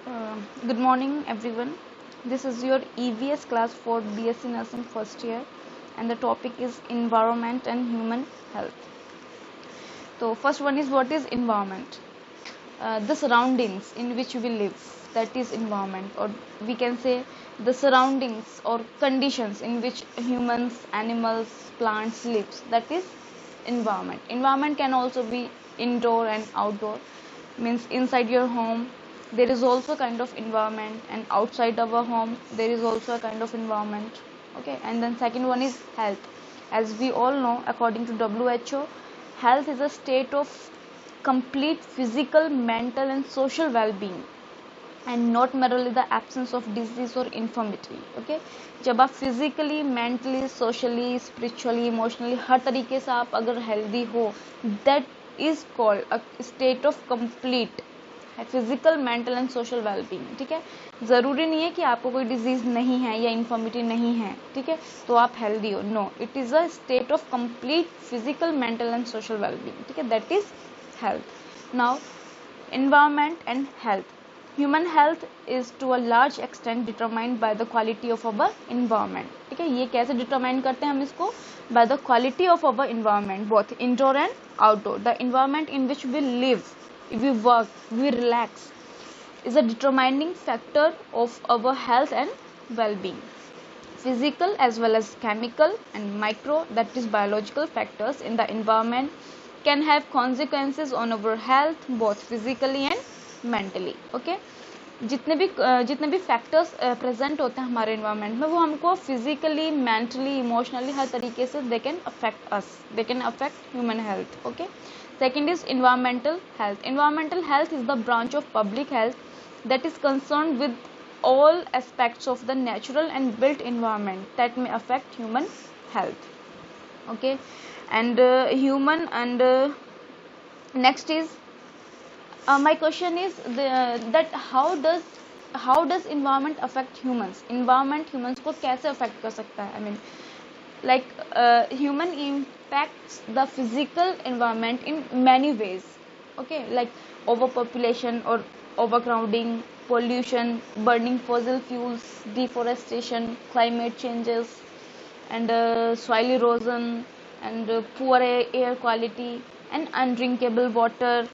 Good morning, everyone. This is your EVS class for BSc Nursing first year, and the topic is environment and human health. So, first one is what is environment? The surroundings in which we live, that is environment, or we can say the surroundings or conditions in which humans, animals, plants lives, that is environment. Environment can also be indoor and outdoor, means inside your home there is also a kind of environment, and outside our home there is also a kind of environment. Okay, and then second one is health. As we all know, according to WHO, health is a state of complete physical, mental and social well-being, and not merely the absence of disease or infirmity. Okay, जब आप physically, mentally, socially, spiritually, emotionally हर तरीके से आप अगर healthy हो, that is called a state of complete physical, mental and social wellbeing. ठीक है, ज़रूरी नहीं है कि आपको कोई डिजीज नहीं है या इन्फॉर्मिटी नहीं है, ठीक है, तो आप हेल्दी हो. No, it is a state of complete physical, mental and social wellbeing. ठीक है, that is health. Now, environment and health. Human health is to a large extent determined by the quality of our environment. ठीक है, ये कैसे determine करते हैं हम इसको? By the quality of our environment, both indoor and outdoor. The environment in which we live, we work, we relax, is a determining factor of our health and well-being. Physical as well as chemical and micro, that is biological factors in the environment can have consequences on our health, both physically and mentally. Okay, जितने भी factors present होते हैं हमारे environment में, वो हमको physically, mentally, emotionally हर तरीके से they can affect us, they can affect human health. Okay, second is environmental health. Environmental health is the branch of public health that is concerned with all aspects of the natural and built environment that may affect human health. Okay, and human and next is my question is that how does environment affect humans? Environment humans को कैसे affect कर सकता है? I mean, like human impacts the physical environment in many ways. Okay, like overpopulation or overcrowding, pollution, burning fossil fuels, deforestation, climate changes, and soil erosion, and poor air quality, and undrinkable water,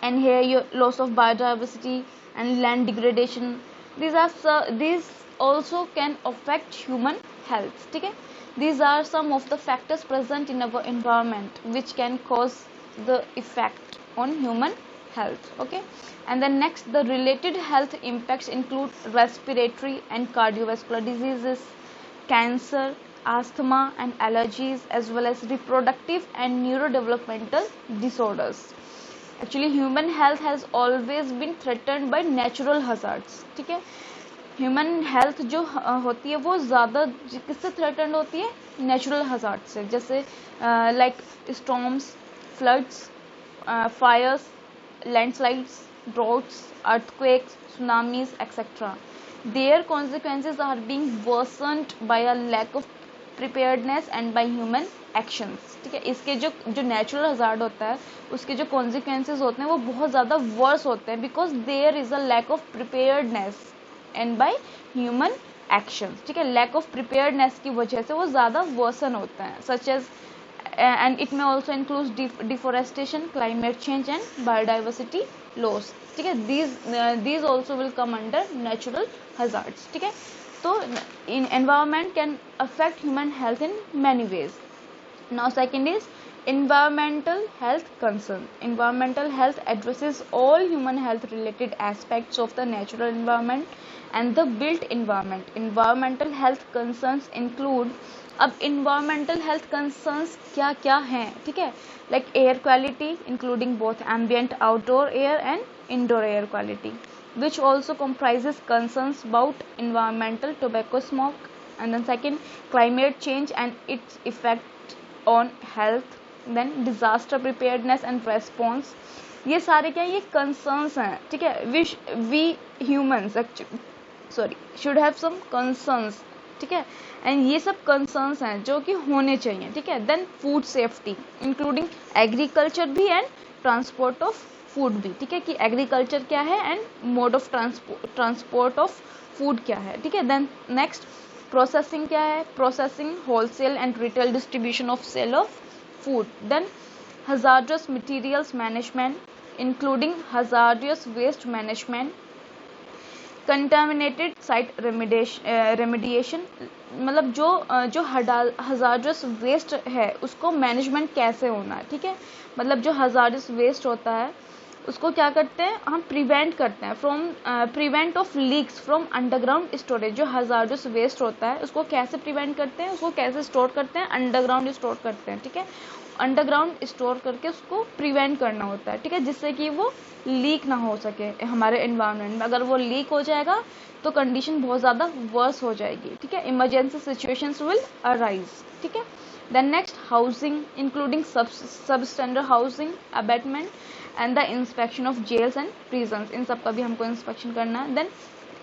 and here your loss of biodiversity and land degradation. These also can affect human health. ठीक है, these are some of the factors present in our environment which can cause the effect on human health. Okay, and then next, the related health impacts include respiratory and cardiovascular diseases, cancer, asthma and allergies, as well as reproductive and neurodevelopmental disorders. Actually, human health has always been threatened by natural hazards. ठीक है, human health जो होती है वो ज़्यादा किससे threatened होती है? नेचुरल हजार्ड से, जैसे like storms, floods, fires, landslides, droughts, earthquakes, tsunamis etcetera. Their consequences are being worsened by a lack of preparedness and by human actions. ठीक है, इसके जो नेचुरल हजार्ड होता है उसके जो कॉन्सिक्वेंसेज होते हैं वो बहुत ज़्यादा वर्स होते हैं, because there is a lack of preparedness and by human action. ठीक है, लैक ऑफ प्रिपेयर्डनेस की वजह से वो ज़्यादा वर्सन होते हैं, such as and it may also include deforestation, climate change and biodiversity loss. ठीक है, these also will come under natural hazards. ठीक है, तो in environment can affect human health in many ways. Now second is environmental health concern. Environmental health addresses all human health related aspects of the natural environment and the built environment. Environmental health concerns include, अब environmental health concerns क्या क्या हैं? ठीक है, like air quality including both ambient outdoor air and indoor air quality, which also comprises concerns about environmental tobacco smoke. And then second, climate change and its effect on health. Then disaster preparedness and response. ये सारे क्या, ये concerns हैं. ठीक है, we humans should have some concerns. ठीक है, and ये सब कंसर्न्स हैं जो कि होने चाहिए. ठीक है, then food safety including agriculture भी एंड ट्रांसपोर्ट ऑफ फूड भी, ठीक है, कि एग्रीकल्चर क्या है and mode of transport of food क्या है, ठीक है। देन नेक्स्ट प्रोसेसिंग क्या है, processing wholesale and retail distribution of sale of food. Then hazardous materials management including hazardous waste management, contaminated site remediation, मतलब जो hazardous waste है उसको मैनेजमेंट कैसे होना है, ठीक है। मतलब जो hazardous waste होता है उसको क्या करते हैं हम, प्रिवेंट करते हैं from prevent of leaks from underground storage. जो hazardous waste होता है उसको कैसे प्रिवेंट करते हैं, उसको कैसे स्टोर करते हैं, अंडरग्राउंड स्टोर करते हैं, ठीक है। अंडरग्राउंड स्टोर करके उसको प्रिवेंट करना होता है, ठीक है, जिससे कि वो लीक ना हो सके हमारे एनवायरनमेंट में। अगर वो लीक हो जाएगा तो कंडीशन बहुत ज़्यादा वर्स हो जाएगी, ठीक है, इमरजेंसी सिचुएशंस विल अराइज, ठीक है। Then next housing including substandard housing abatement and the inspection of jails and prisons, इन सब का भी हमको इंस्पेक्शन करना है। Then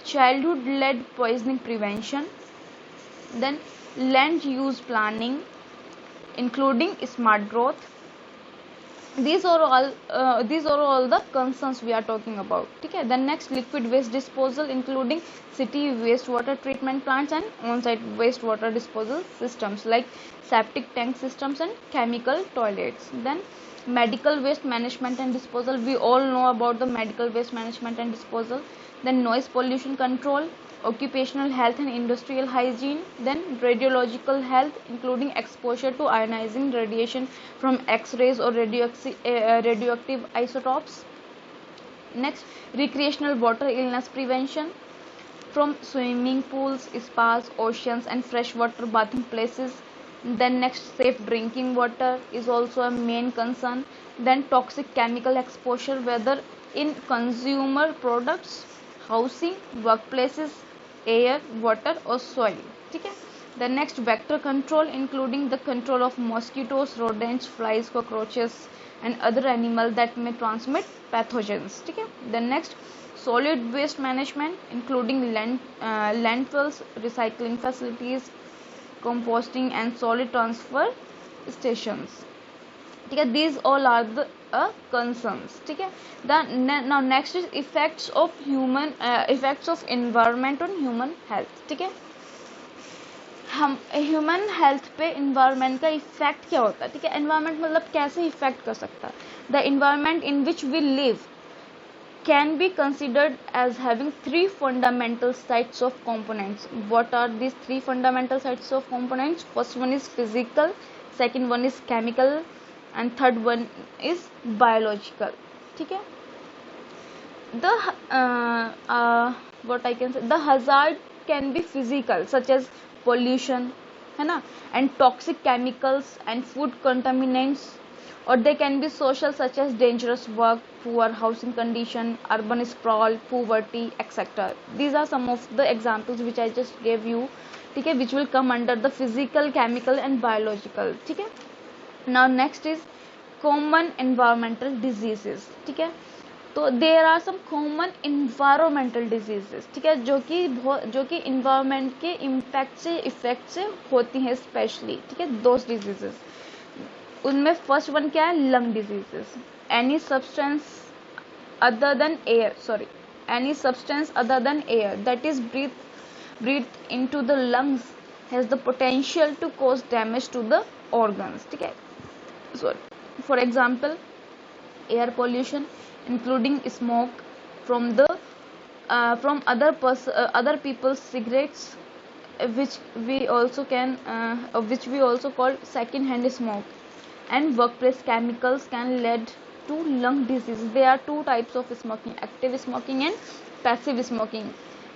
childhood lead poisoning prevention, then land use planning including smart growth. These are all the concerns we are talking about, ठीक है। Then next liquid waste disposal including city wastewater treatment plants and on-site wastewater disposal systems like septic tank systems and chemical toilets. Then medical waste management and disposal, we all know about the medical waste management and disposal. Then noise pollution control, occupational health and industrial hygiene. Then radiological health including exposure to ionizing radiation from x-rays or radioactive isotopes. Next recreational water illness prevention from swimming pools, spas, oceans and freshwater bathing places. Then next safe drinking water is also a main concern. Then toxic chemical exposure whether in consumer products, housing, workplaces, air, water or soil, ठीक है। The next vector control including the control of mosquitoes, rodents, flies, cockroaches and other animals that may transmit pathogens, ठीक है। The next solid waste management including landfills, recycling facilities, composting and solid transfer stations, ठीक है। These all are the concerns, ठीक है। Now next is effects of environment on human health, ठीक है। हम human health पे इन्वायरमेंट का effect क्या होता है, ठीक है। एनवायरमेंट मतलब कैसे इफेक्ट कर सकता है। The environment in which we live can be considered as having three fundamental sites of components. What are these three fundamental sites of components? First one is physical, second one is chemical and third one is biological, ठीक है। The what I can say, the hazard can be physical such as pollution, है ना, and toxic chemicals and food contaminants, or they can be social such as dangerous work, poor housing condition, urban sprawl, poverty, etc. These are some of the examples which I just gave you, ठीक है, which will come under the physical, chemical and biological, ठीक है। Now next is common environmental diseases, ठीक है। तो there are some common environmental diseases, ठीक है, जो कि environment के impact से इफेक्ट से होती हैं स्पेशली, ठीक है। those diseases, उनमें फर्स्ट वन क्या है, lung diseases. Any substance other than air that is breathe into the lungs has the potential to cause damage to the organs, ठीक है। Sorry, for example air pollution including smoke from other people's cigarettes, which we also call second hand smoke, and workplace chemicals can lead to lung disease. There are two types of smoking, active smoking and passive smoking.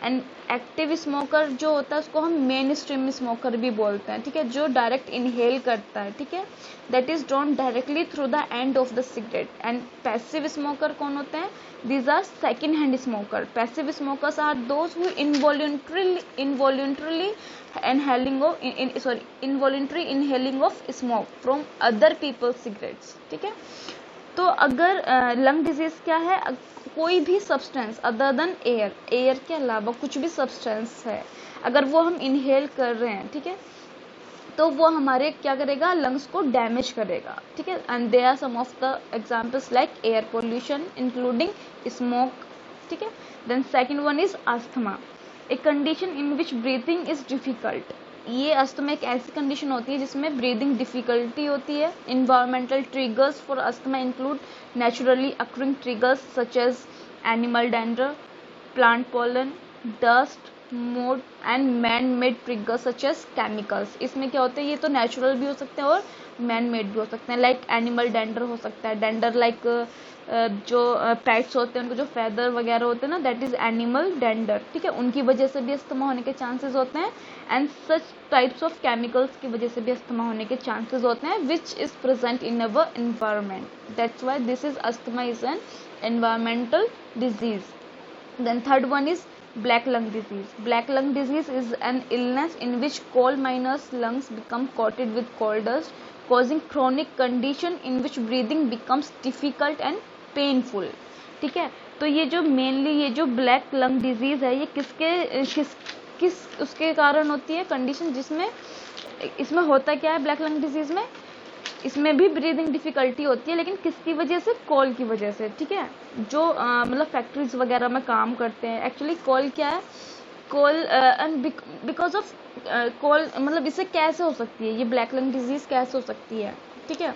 And active smoker जो होता है उसको हम main stream smoker भी बोलते हैं, ठीक है, जो डायरेक्ट इनहेल करता है, ठीक है, that is drawn directly through the end of the cigarette. And passive smoker कौन होते हैं, these are second hand smoker. Passive smokers are those who involuntary inhaling of smoke from other people's cigarettes, ठीक है। तो अगर lung disease क्या है, कोई भी सब्सटेंस अदर देन एयर के अलावा कुछ भी सब्सटेंस है अगर वो हम इनहेल कर रहे हैं, ठीक है, तो वो हमारे क्या करेगा, लंग्स को डैमेज करेगा, ठीक है। And there are some of the examples like air pollution including smoke, ठीक है। Then second one is asthma, a condition in which breathing is difficult. ये अस्थमा एक ऐसी कंडीशन होती है जिसमें ब्रीदिंग डिफिकल्टी होती है। Environmental triggers for asthma include naturally occurring triggers such as animal dander, plant pollen, dust mode and man made triggers such as chemicals. इसमें क्या होता है, ये तो नेचुरल भी हो सकते हैं और मैन मेड भी हो सकते हैं। लाइक एनिमल डेंडर हो सकता है, डेंडर लाइक जो पेट्स होते हैं उनको जो फेदर वगैरह होते हैं ना, दैट इज एनिमल डेंडर, ठीक है। उनकी वजह से भी अस्थमा होने के चांसेस होते हैं। And such types of chemicals की वजह से भी अस्थमा होने के चांसेस होते हैं which is present in our environment. That's why this is asthma is an environmental disease. Then third one is black lung disease. Black lung disease is an illness in which coal miners' lungs become coated with coal dust, causing chronic condition in which breathing becomes difficult and painful. ठीक है, तो ये जो mainly ये जो black lung disease है, ये किस उसके कारण होती है कंडीशन, जिसमें इसमें होता क्या है ब्लैक लंग डिजीज में, इसमें भी ब्रीदिंग डिफिकल्टी होती है, लेकिन किसकी वजह से, कोल की वजह से, ठीक है। जो मतलब फैक्ट्रीज वगैरह में काम करते हैं, एक्चुअली कोल क्या है, कोल एंड बिकॉज ऑफ कोल, मतलब इससे कैसे हो सकती है ये ब्लैक लंग डिजीज, कैसे हो सकती है, ठीक है।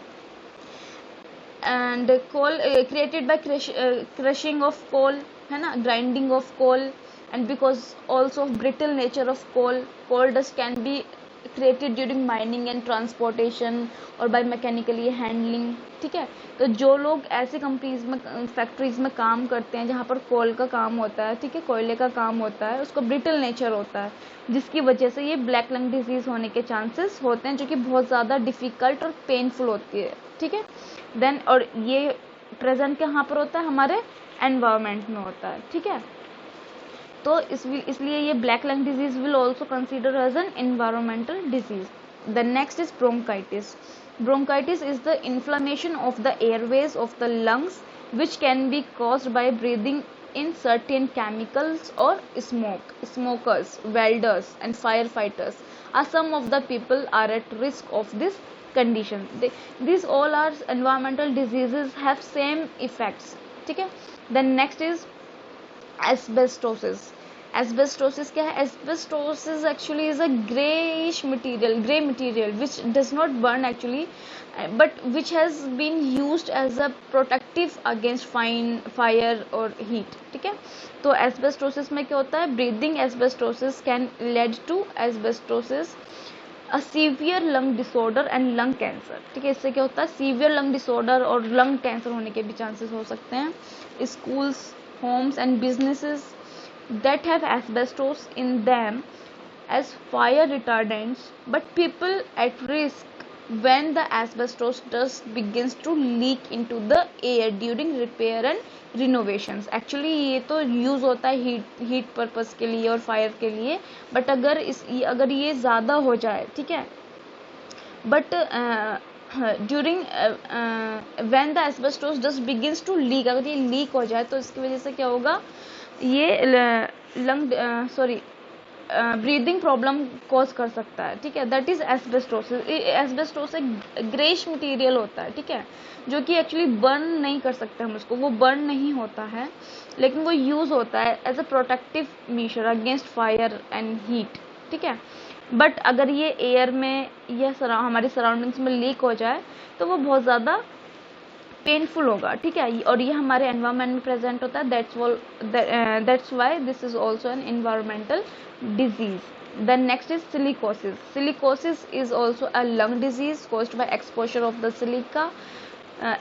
And coal created by crushing of coal, है ना, grinding of coal, and because also of brittle nature of coal, coal dust can be created during mining and transportation और बाय मैकेनिकली हैंडलिंग, ठीक है। तो जो लोग ऐसी कंपनीज में, फैक्ट्रीज में काम करते हैं जहाँ पर कोल का काम होता है, ठीक है, कोयले का काम होता है, उसको ब्रिटल नेचर होता है, जिसकी वजह से ये ब्लैक लंग डिजीज होने के चांसेस होते हैं, जो कि बहुत ज़्यादा डिफिकल्ट और पेनफुल होती है, ठीक है। देन और ये प्रेजेंट कहाँ पर होता है, हमारे एनवायरमेंट में होता है, ठीक है। तो इसलिए ये black lung disease will also consider as an environmental disease. The next is bronchitis. Bronchitis is the inflammation of the airways of the lungs which can be caused by breathing in certain chemicals or smoke. Smokers, welders and firefighters are some of the people are at risk of this condition. These all are environmental diseases have same effects. ठीक है। Then next is asbestosis. Asbestosis क्या है, asbestosis actually is a gray material which does not burn actually, but which has been used as a protective against fire or heat, ठीक है। तो asbestosis में क्या होता है, breathing asbestosis can lead to asbestosis, a severe lung disorder and lung cancer, ठीक है। इससे क्या होता है, severe lung disorder और lung cancer होने के भी chances हो सकते हैं। schools, homes and businesses that have asbestos in them as fire retardants, but people at risk when the asbestos dust begins to leak into the air during repair and renovations. Actually ये तो use होता है heat purpose के लिए और fire के लिए, but अगर ये ज़्यादा हो जाए, ठीक है, but during when the asbestos dust begins to leak, अगर ये लीक हो जाए तो इसकी वजह से क्या होगा, ये लंग ब्रीदिंग प्रॉब्लम कॉज कर सकता है, ठीक है। That is asbestosis. एस्बेस्टोस एक ग्रेश मटेरियल होता है, ठीक है, जो कि एक्चुअली बर्न नहीं कर सकते हम उसको, वो बर्न नहीं होता है, लेकिन वो यूज होता है as a protective measure against fire and heat, ठीक है। बट अगर ये एयर में या हमारी सराउंडिंग्स में लीक हो जाए तो वो बहुत ज़्यादा पेनफुल होगा, ठीक है, और ये हमारे एनवायरनमेंट में प्रेजेंट होता है। That's why this is also an environmental disease. Then next is silicosis. Silicosis is also a lung disease caused by exposure of the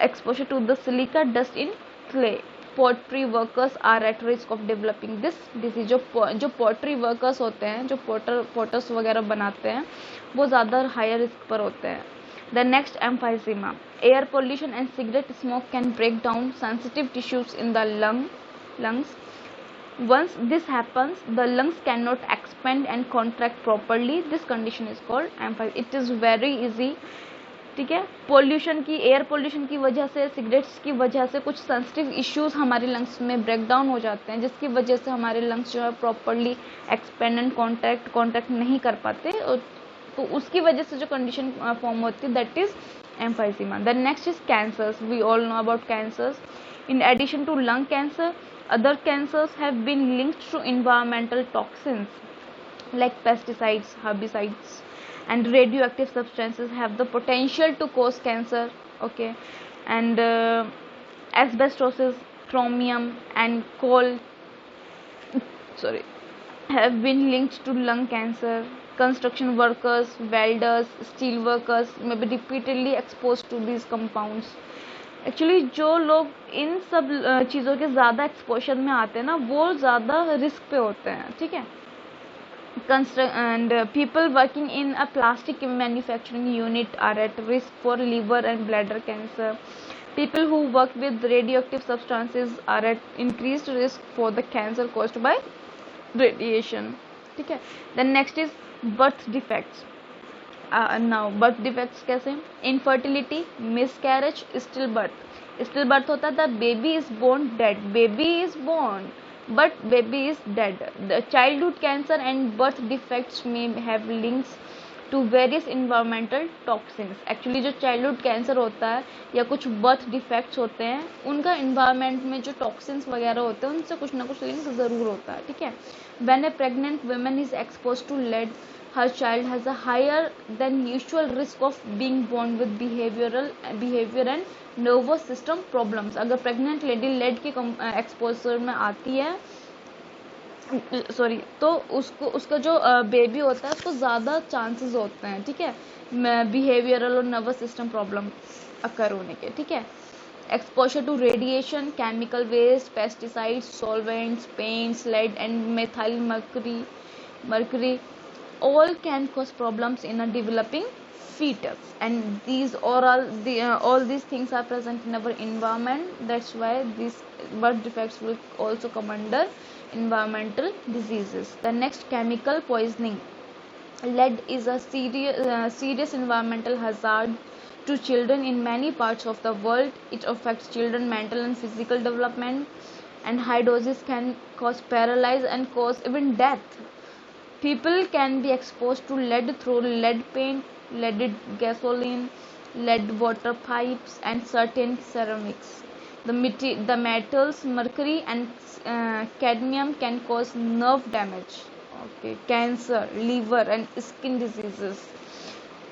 exposure to the silica dust in clay. Pottery workers are at risk of developing this disease. जो pottery workers होते हैं, जो potters वगैरह बनाते हैं, वो ज़्यादा higher risk पर होते हैं। The next, emphysema. Air pollution and cigarette smoke can break down sensitive tissues in the lungs. Once this happens, the lungs cannot expand and contract properly. This condition is called emphysema. It is very easy, ठीक है। Pollution की, air pollution की वजह से, cigarettes की वजह से कुछ सेंसिटिव इश्यूज हमारे लंग्स में ब्रेक डाउन हो जाते हैं, जिसकी वजह से हमारे लंग्स जो है प्रॉपरली एक्सपेंड एंड कॉन्ट्रैक्ट नहीं कर पाते, और तो उसकी वजह से जो कंडीशन फॉर्म होती है that is emphysema. Then next is cancers. We all know about cancers. In addition to lung cancer, other cancers have been linked to environmental toxins like pesticides, herbicides, and radioactive substances have the potential to cause cancer. Okay, and asbestosis, chromium, and coal have been linked to lung cancer. Construction workers, welders, steel workers may be repeatedly exposed to these compounds. Actually जो लोग इन सब चीज़ों के ज़्यादा exposure में आते हैं ना, वो ज़्यादा रिस्क पे होते हैं. ठीक है. And people working in a plastic manufacturing unit are at risk for liver and bladder cancer. People who work with radioactive substances are at increased risk for the cancer caused by radiation. ठीक है. Then next is birth defects. Now birth defects कैसे? Infertility, miscarriage, stillbirth. Stillbirth होता था baby is born dead. Baby is born but baby is dead. The childhood cancer and birth defects may have links to various environmental toxins. Actually जो childhood cancer होता है या कुछ birth defects होते हैं, उनका इन्वायरमेंट में जो टॉक्सिन्स वगैरह होते हैं उनसे कुछ ना कुछ लिंक ज़रूर होता है. ठीक है. When a pregnant woman is exposed to lead, her child has a higher than usual risk of being born with behavior and nervous system problems. अगर प्रेग्नेंट लेडी लेड के एक्सपोजर में आती है, तो उसका जो बेबी होता है उसको ज़्यादा चांसेस होते हैं. ठीक है. बिहेवियरल और नर्वस सिस्टम प्रॉब्लम अकर होने के. ठीक है. Exposure to radiation, chemical waste, pesticides, solvents, paints, lead, and methyl mercury all can cause problems in a developing fetus. And all these things are present in our environment. That's why these birth defects will also come under environmental diseases. The next, chemical poisoning. Lead is a serious environmental hazard to children in many parts of the world. It affects children's mental and physical development, and high doses can cause paralysis and cause even death. People can be exposed to lead through lead paint, leaded gasoline, lead water pipes, and certain ceramics. The metals mercury and cadmium can cause nerve damage, cancer, liver, and skin diseases.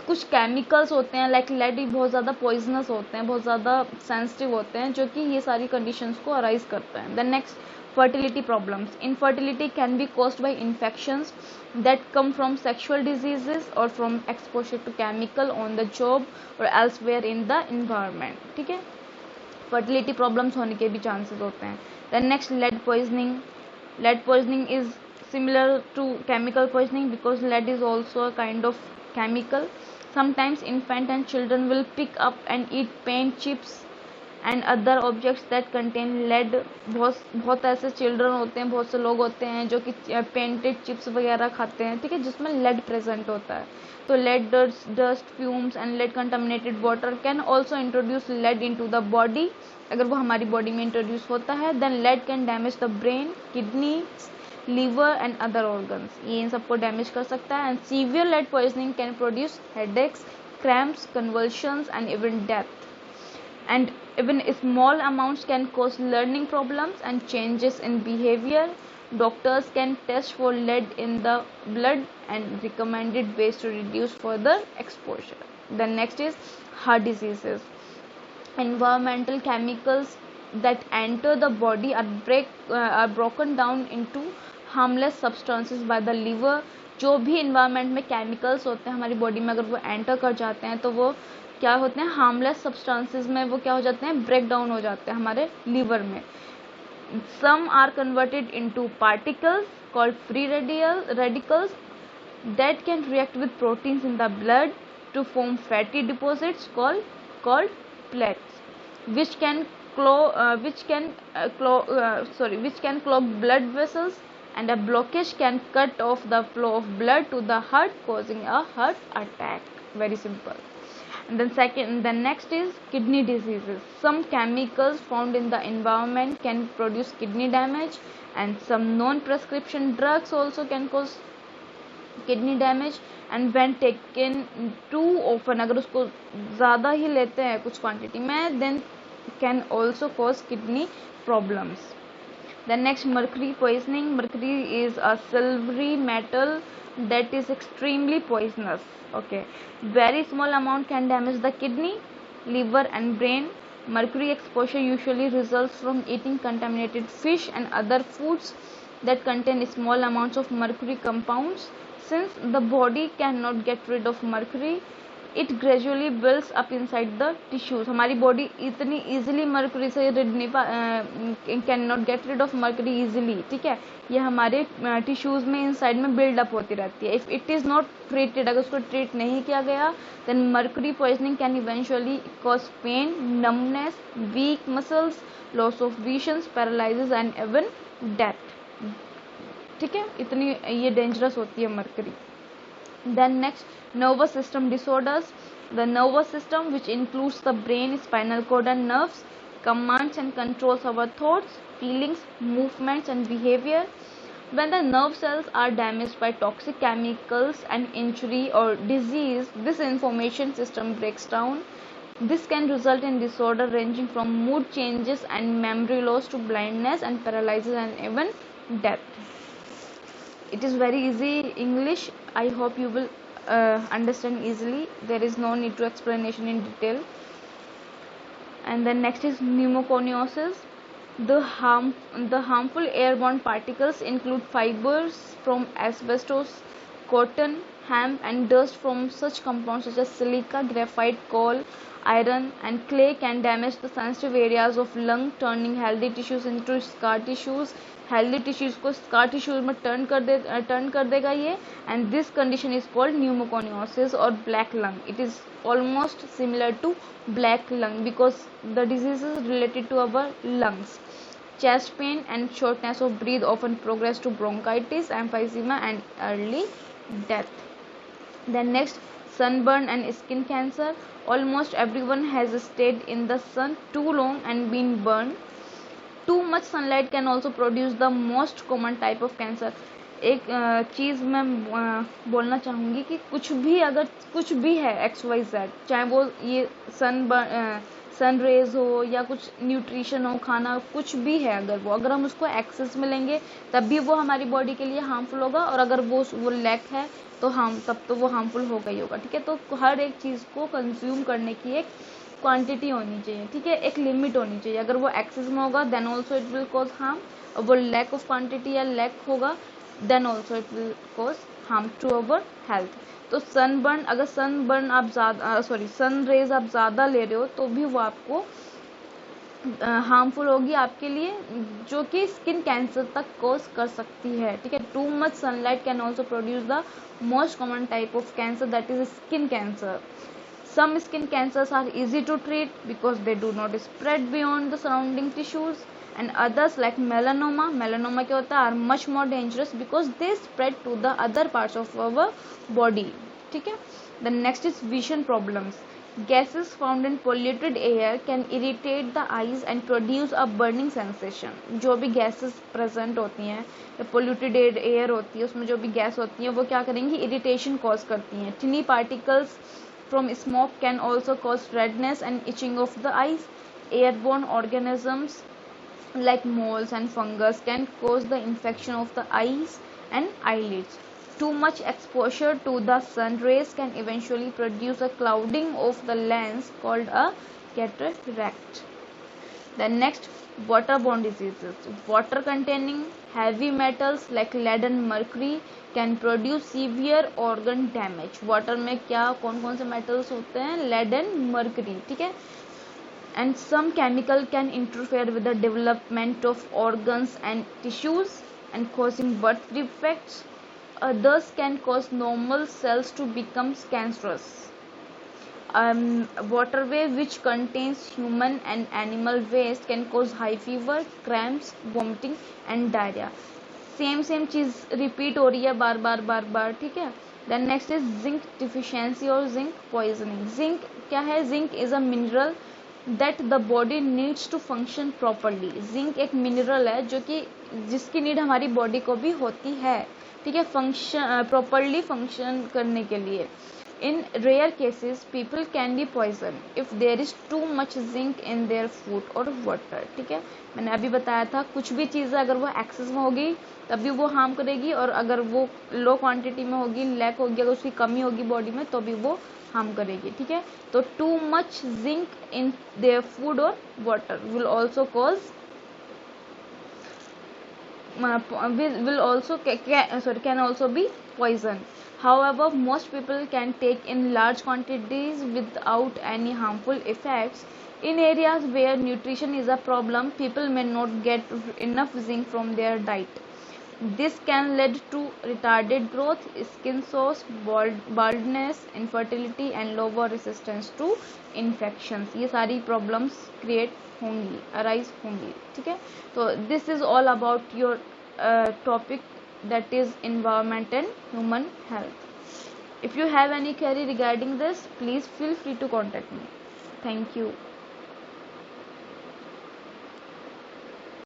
कुछ chemicals होते हैं like lead बहुत ज़्यादा poisonous होते हैं, बहुत ज़्यादा sensitive होते हैं, जो कि ये सारी कंडीशंस को अराइज करते हैं. Then next, fertility problems. Infertility can be caused by infections that come from sexual diseases और from exposure to chemical on the job और एल्सवेयर इन द इन्वायरमेंट. ठीक है. फर्टिलिटी प्रॉब्लम्स होने के भी चांसेस होते हैं. Then next, lead poisoning. Lead poisoning is similar to chemical poisoning because lead is also a kind of chemical. Sometimes infant and children will pick up and eat paint chips and other objects that contain lead. बहुत ऐसे children होते हैं, बहुत से लोग होते हैं जो कि पेंटेड चिप्स वगैरह खाते हैं. ठीक है. जिसमें लेड प्रेजेंट होता है. तो lead dust fumes and lead contaminated water can also introduce lead into the body. अगर वो हमारी बॉडी में इंट्रोड्यूस होता है, then lead can damage the brain, kidney, liver and other organs. ये इन सबको डैमेज कर सकता है. And severe lead poisoning can produce headaches, cramps, convulsions and even death. And even small amounts can cause learning problems and changes in behavior. Doctors can test for lead in the blood and recommended ways to reduce further exposure. The next is heart diseases. Environmental chemicals that enter the body are broken down into harmless substances by the liver. जो भी environment में chemicals होते हैं हमारी body में, अगर वो enter कर जाते हैं तो वो क्या होते हैं, हार्मलेस सब्सटेंसेस में वो क्या हो जाते हैं, ब्रेक डाउन हो जाते हैं हमारे लीवर में. Some are converted into particles called free radicals that can react with proteins in the blood to form fatty deposits called plates, which can clog blood vessels, and a blockage can cut off the flow of blood to the heart, causing a heart attack. Very simple. And then next is kidney diseases. Some chemicals found in the environment can produce kidney damage, and some non-prescription drugs also can cause kidney damage. And when taken too often, अगर उसको ज़्यादा ही लेते हैं कुछ quantity में, then can also cause kidney problems. Then next, mercury poisoning. Mercury is a silvery metal that is extremely poisonous. Okay, very small amount can damage the kidney, liver and brain. Mercury exposure usually results from eating contaminated fish and other foods that contain small amounts of mercury compounds. Since the body cannot get rid of mercury, it gradually builds up inside the tissues. हमारी body इतनी easily mercury से rid नहीं, can not get rid of mercury easily. ठीक है, ये हमारे tissues में inside में बिल्डअप होती रहती है. If it is not treated, अगर उसको ट्रीट नहीं किया गया, then mercury poisoning can eventually cause pain, numbness, weak muscles, loss of vision, paralysis and even death. ठीक है, इतनी ये डेंजरस होती है mercury. Then next, nervous system disorders. The nervous system, which includes the brain, spinal cord and nerves, commands and controls our thoughts, feelings, movements and behavior. When the nerve cells are damaged by toxic chemicals and injury or disease, this information system breaks down. This can result in disorder ranging from mood changes and memory loss to blindness and paralysis and even death. It is very easy English. I hope you will understand easily. There is no need to explanation in detail. And then next is pneumoconiosis. The harmful airborne particles include fibers from asbestos, cotton, hemp and dust from such compounds such as silica, graphite, coal, iron and clay can damage the sensitive areas of lung, turning healthy tissues into scar tissues. Healthy tissues को scar tissues में turn कर देगा ये. And this condition is called pneumoconiosis और black lung. It is almost similar to black lung because the disease is related to our lungs. chest pain and shortness of breath often progress to bronchitis, emphysema and early death. Then next, sunburn and skin cancer. Almost everyone has stayed in the sun too long and been burned. Too much sunlight can also produce the most common type of cancer. एक चीज़ मैं बोलना चाहूँगी कि कुछ भी अगर कुछ भी है XYZ, चाहे वो ये सन रेज हो या कुछ न्यूट्रिशन हो, खाना कुछ भी है, अगर हम उसको एक्सेस में लेंगे तब भी वो हमारी बॉडी के लिए हार्मफुल होगा, और अगर वो लैक है तो तब तो वो हार्मफुल होगा ही होगा. ठीक है, तो हर एक चीज़ को कंज्यूम करने की एक क्वांटिटी होनी चाहिए. ठीक है, एक लिमिट होनी चाहिए. अगर वो एक्सेस में होगा then also it will cause harm, और वो लैक ऑफ क्वांटिटी या लैक होगा then also it will cause harm to our health. तो सनबर्न, अगर सनबर्न आप सन रेज आप ज़्यादा ले रहे हो तो भी वो आपको हार्मफुल होगी आपके लिए, जो कि स्किन कैंसर तक कॉज कर सकती है. ठीक है, too much sunlight can also produce the most common type of cancer, that is skin cancer. Some skin cancers are easy to treat because they do not spread beyond the surrounding tissues, and others like melanoma क्या होता है, are much more dangerous because they spread to the other parts of our body. ठीक है. The next is vision problems. Gases found in polluted air can irritate the eyes and produce a burning sensation. जो भी gases present होती हैं, polluted air होती है, उसमें जो भी गैस होती है वो क्या करेंगी, irritation cause करती हैं. Tiny particles from smoke can also cause redness and itching of the eyes. Airborne organisms like moles and fungus can cause the infection of the eyes and eyelids. Too much exposure to the sun rays can eventually produce a clouding of the lens called a cataract. The next, waterborne diseases. Water containing heavy metals like lead and mercury can produce severe organ damage. Water में क्या कौन कौन से metals होते हैं, lead and mercury. ठीक है, and some chemical can interfere with the development of organs and tissues and causing birth defects. Others can cause normal cells to become cancerous. Waterway which contains human and animal waste can cause high fever, cramps, vomiting and diarrhea. Same चीज़ repeat हो रही है बार बार. ठीक है. Then next is zinc deficiency और zinc poisoning. Zinc क्या है, zinc is a mineral that the body needs to function properly. Zinc एक मिनरल है जो कि जिसकी नीड हमारी बॉडी को भी होती है, ठीक है, फंक्शन प्रॉपरली फंक्शन करने के लिए। In rare cases people can be poison if there is too much zinc in their food और वाटर। ठीक है, मैंने अभी बताया था कुछ भी चीज़ अगर वो एक्सेस में होगी तभी वो हार्म करेगी, और अगर वो लो क्वांटिटी में होगी, लैक होगी, अगर उसकी कमी होगी बॉडी में तो भी वो हार्म करेगी। ठीक है, तो too much zinc in their food और water will also cause can also be poison. However, most people can take in large quantities without any harmful effects. In areas where nutrition is a problem, people may not get enough zinc from their diet. This can lead to retarded growth, skin sores, baldness, infertility and lower resistance to infections. ये सारी problems create होंगी, arise होंगी। ठीक है, तो this is all about your topic, that is environment and human health. If you have any query regarding this, please feel free to contact me. Thank you.